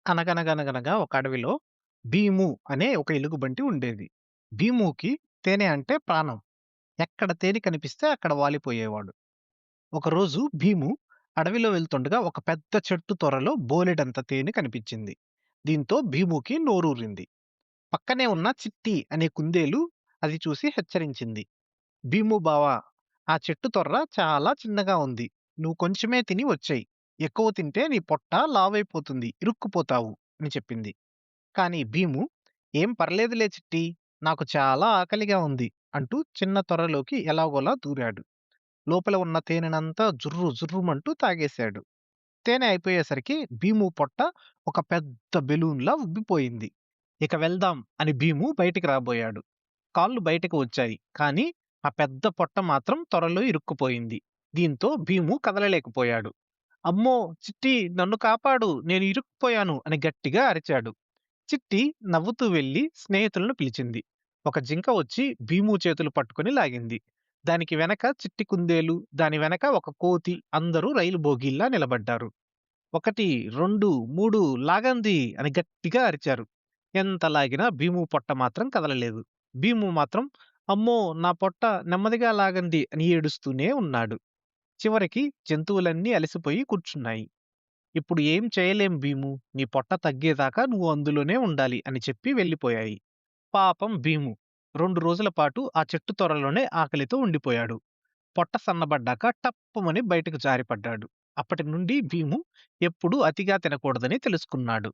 అనగనగనగనగా ఒక అడవిలో భీము అనే ఒక ఎలుగుబంటి ఉండేది. భీముకి తేనె అంటే ప్రాణం. ఎక్కడ తేనె కనిపిస్తే అక్కడ వాలిపోయేవాడు. ఒకరోజు భీము అడవిలో వెళ్తుండగా ఒక పెద్ద చెట్టు తొర్రలో బోలెడంత తేనె కనిపించింది. దీంతో భీముకి నోరూరింది. పక్కనే ఉన్న చిట్టి అనే కుందేలు అది చూసి హెచ్చరించింది. భీము బావా, ఆ చెట్టు తొర్ర చాలా చిన్నగా ఉంది. నువ్వు కొంచెమే తిని వచ్చెయ్. ఎక్కువ తింటే నీ పొట్ట లావైపోతుంది, ఇరుక్కుపోతావు అని చెప్పింది. కానీ భీము, "ఏం పర్లేదులే చిట్టి, నాకు చాలా ఆకలిగా ఉంది" అంటూ చిన్న తొర్రలోకి ఎలాగోలా దూరాడు. లోపల ఉన్న తేనెనంతా జుర్రు జుర్రుమంటూ తాగేశాడు. తేనె అయిపోయేసరికి భీము పొట్ట ఒక పెద్ద బెలూన్‌లా ఉబ్బిపోయింది. "ఇక వెళ్దాం" అని భీము బయటికి రాబోయాడు. కాళ్ళు బయటకు వచ్చాయి. కానీ ఆ పెద్ద పొట్ట మాత్రం తొర్రలో ఇరుక్కుపోయింది. దీంతో భీము కదలలేకపోయాడు. "అమ్మో! చిట్టి, నన్ను కాపాడు, నేను ఇరుక్కుపోయాను" అని గట్టిగా అరిచాడు. చిట్టి నవ్వుతూ వెళ్లి స్నేహితులను పిలిచింది. ఒక జింక వచ్చి భీము చేతులు పట్టుకుని లాగింది. దానికి వెనక చిట్టి కుందేలు, దాని వెనక ఒక కోతి, అందరూ రైలు బోగీల్లా నిలబడ్డారు. 1, 2, 3 లాగండి అని గట్టిగా అరిచారు. ఎంత లాగినా భీము పొట్ట మాత్రం కదలలేదు. భీము మాత్రం అమ్మో! నా పొట్ట, నెమ్మదిగా లాగండి అని ఏడుస్తూనే ఉన్నాడు. చివరికి జంతువులన్నీ అలసిపోయి కూర్చున్నాయి. ఇప్పుడు ఏం చేయలేం భీము. నీ పొట్ట తగ్గేదాకా నువ్వు అందులోనే ఉండాలి అని చెప్పి వెళ్ళిపోయాయి. పాపం భీము 2 రోజుల పాటు ఆ చెట్టు తొర్రలోనే ఆకలితో ఉండిపోయాడు. పొట్ట సన్నబడ్డాక టప్పుమని బయటకు జారిపడ్డాడు. అప్పటి నుండి భీము ఎప్పుడూ అతిగా తినకూడదని తెలుసుకున్నాడు.